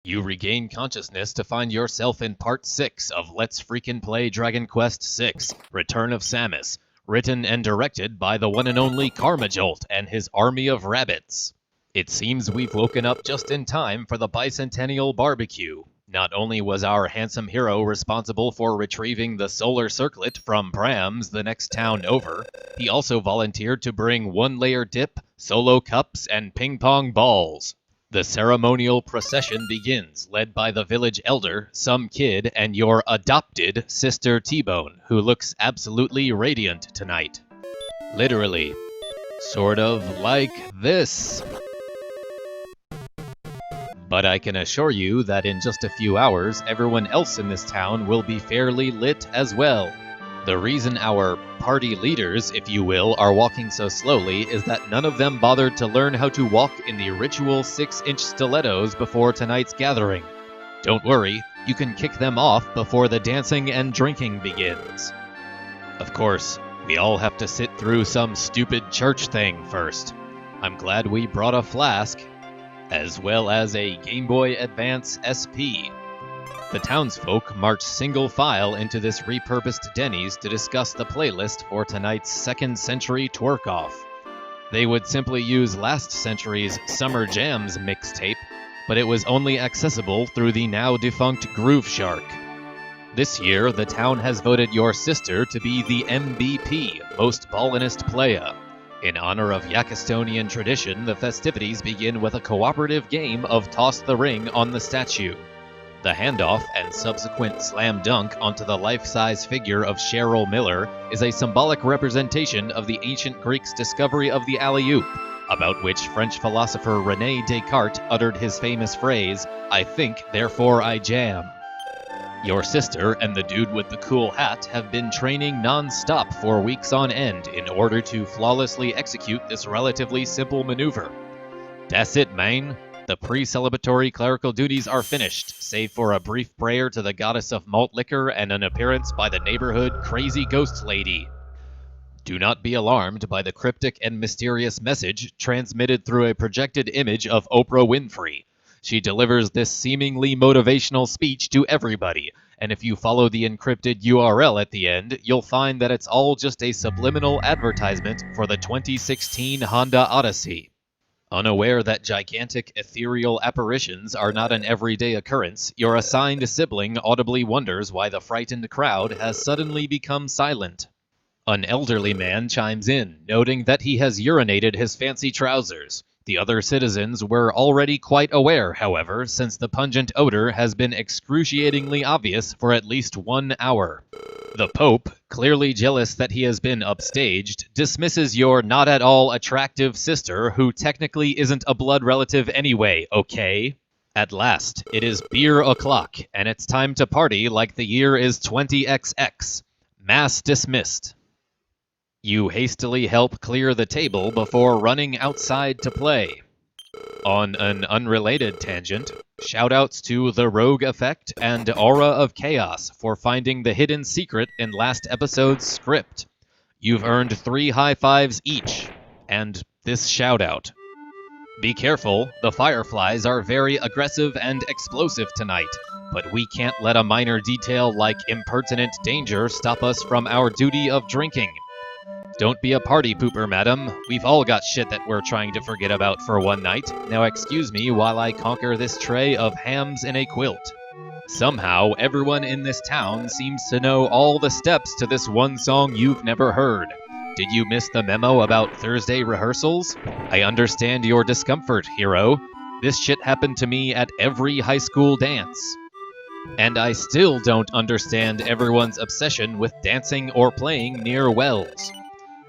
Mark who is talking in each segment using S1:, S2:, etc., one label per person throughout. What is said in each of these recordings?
S1: You regain consciousness to find yourself in Part 6 of Let's Freakin' Play Dragon Quest VI, Return of Samus, written and directed by the one and only KarmaJolt and his army of rabbits. It seems we've woken up just in time for the bicentennial barbecue. Not only was our handsome hero responsible for retrieving the solar circlet from Bram's the next town over, he also volunteered to bring one-layer dip, solo cups, and ping-pong balls. The ceremonial procession begins, led by the village elder, some kid, and your adopted sister T-Bone, who looks absolutely radiant tonight. Literally. Sort of like this. But I can assure you that in just a few hours, everyone else in this town will be fairly lit as well. The reason our party leaders, if you will, are walking so slowly is that none of them bothered to learn how to walk in the ritual 6-inch stilettos before tonight's gathering. Don't worry, you can kick them off before the dancing and drinking begins. Of course, we all have to sit through some stupid church thing first. I'm glad we brought a flask, as well as a Game Boy Advance SP. The townsfolk march single file into this repurposed Denny's to discuss the playlist for tonight's 2nd century twerk-off. They would simply use last century's Summer Jams mixtape, but it was only accessible through the now-defunct Groove Shark. This year, the town has voted your sister to be the MVP, Most Ballinest Playa. In honor of Yakistonian tradition, the festivities begin with a cooperative game of Toss the Ring on the statue. The handoff and subsequent slam dunk onto the life-size figure of Cheryl Miller is a symbolic representation of the ancient Greeks' discovery of the alley-oop, about which French philosopher René Descartes uttered his famous phrase, "I think, therefore I jam." Your sister and the dude with the cool hat have been training non-stop for weeks on end in order to flawlessly execute this relatively simple maneuver. That's it, man. The pre-celebratory clerical duties are finished, save for a brief prayer to the goddess of malt liquor and an appearance by the neighborhood crazy ghost lady. Do not be alarmed by the cryptic and mysterious message transmitted through a projected image of Oprah Winfrey. She delivers this seemingly motivational speech to everybody, and if you follow the encrypted URL at the end, you'll find that it's all just a subliminal advertisement for the 2016 Honda Odyssey. Unaware that gigantic ethereal apparitions are not an everyday occurrence, your assigned sibling audibly wonders why the frightened crowd has suddenly become silent. An elderly man chimes in, noting that he has urinated his fancy trousers. The other citizens were already quite aware, however, since the pungent odor has been excruciatingly obvious for at least 1 hour. The Pope, clearly jealous that he has been upstaged, dismisses your not at all attractive sister, who technically isn't a blood relative anyway, okay? At last, it is beer o'clock, and it's time to party like the year is 20XX. Mass dismissed. You hastily help clear the table before running outside to play. On an unrelated tangent, shoutouts to TheRogueEffect and Aura of Chaos for finding the hidden secret in last episode's script. You've earned 3 high fives each, and this shoutout. Be careful, the Fireflies are very aggressive and explosive tonight, but we can't let a minor detail like impertinent danger stop us from our duty of drinking. Don't be a party pooper, madam. We've all got shit that we're trying to forget about for one night. Now excuse me while I conquer this tray of hams in a quilt. Somehow, everyone in this town seems to know all the steps to this one song you've never heard. Did you miss the memo about Thursday rehearsals? I understand your discomfort, hero. This shit happened to me at every high school dance. And I still don't understand everyone's obsession with dancing or playing near wells.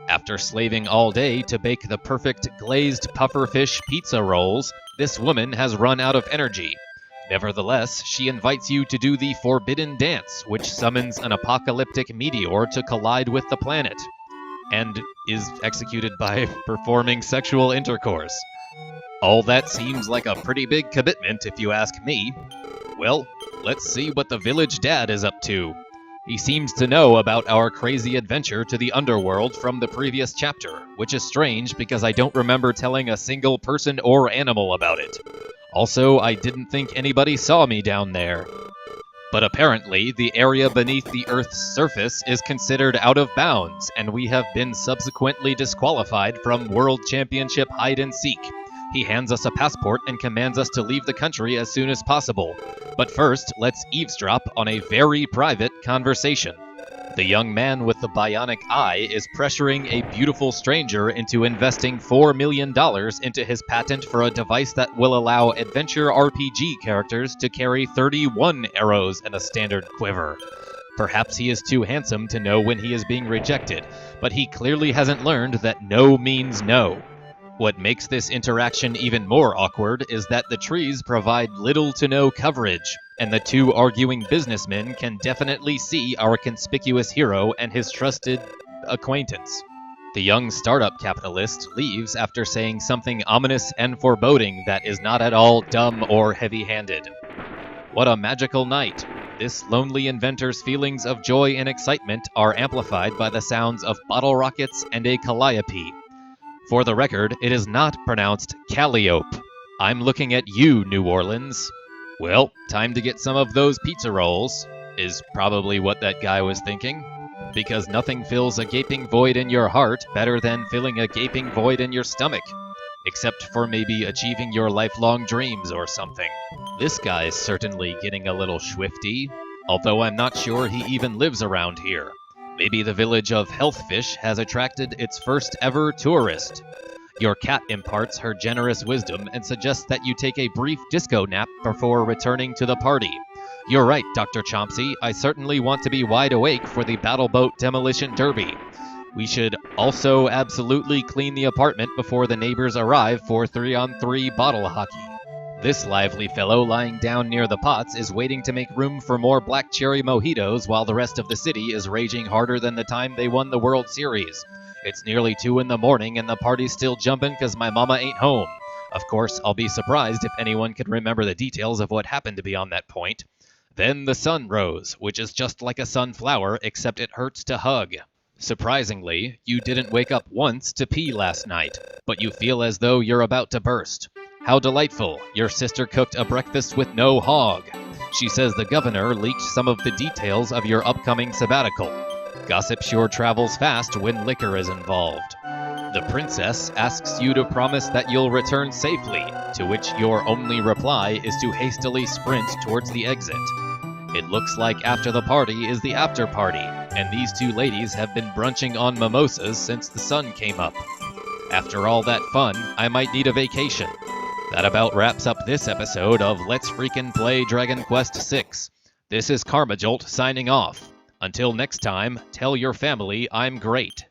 S1: After slaving all day to bake the perfect glazed pufferfish pizza rolls, this woman has run out of energy. Nevertheless, she invites you to do the forbidden dance, which summons an apocalyptic meteor to collide with the planet, and is executed by performing sexual intercourse. All that seems like a pretty big commitment if you ask me. Well, let's see what the village dad is up to. He seems to know about our crazy adventure to the underworld from the previous chapter, which is strange because I don't remember telling a single person or animal about it. Also, I didn't think anybody saw me down there. But apparently, the area beneath the Earth's surface is considered out of bounds, and we have been subsequently disqualified from World Championship hide-and-seek. He hands us a passport and commands us to leave the country as soon as possible. But first, let's eavesdrop on a very private conversation. The young man with the bionic eye is pressuring a beautiful stranger into investing $4 million into his patent for a device that will allow adventure RPG characters to carry 31 arrows in a standard quiver. Perhaps he is too handsome to know when he is being rejected, but he clearly hasn't learned that no means no. What makes this interaction even more awkward is that the trees provide little to no coverage, and the two arguing businessmen can definitely see our conspicuous hero and his trusted acquaintance. The young startup capitalist leaves after saying something ominous and foreboding that is not at all dumb or heavy-handed. What a magical night! This lonely inventor's feelings of joy and excitement are amplified by the sounds of bottle rockets and a calliope. For the record, it is not pronounced Calliope. I'm looking at you, New Orleans. Well, time to get some of those pizza rolls, is probably what that guy was thinking. Because nothing fills a gaping void in your heart better than filling a gaping void in your stomach. Except for maybe achieving your lifelong dreams or something. This guy's certainly getting a little swifty, although I'm not sure he even lives around here. Maybe the village of Healthfish has attracted its first ever tourist. Your cat imparts her generous wisdom and suggests that you take a brief disco nap before returning to the party. You're right, Dr. Chomsky, I certainly want to be wide awake for the Battle Boat Demolition Derby. We should also absolutely clean the apartment before the neighbors arrive for 3-on-3 bottle hockey. This lively fellow lying down near the pots is waiting to make room for more black cherry mojitos while the rest of the city is raging harder than the time they won the World Series. It's nearly 2 in the morning and the party's still jumping because my mama ain't home. Of course, I'll be surprised if anyone can remember the details of what happened to be on that point. Then the sun rose, which is just like a sunflower except it hurts to hug. Surprisingly, you didn't wake up once to pee last night, but you feel as though you're about to burst. How delightful! Your sister cooked a breakfast with no hog. She says the governor leaked some of the details of your upcoming sabbatical. Gossip sure travels fast when liquor is involved. The princess asks you to promise that you'll return safely, to which your only reply is to hastily sprint towards the exit. It looks like after the party is the after party, and these two ladies have been brunching on mimosas since the sun came up. After all that fun, I might need a vacation. That about wraps up this episode of Let's Freakin' Play Dragon Quest VI. This is KarmaJolt signing off. Until next time, tell your family I'm great.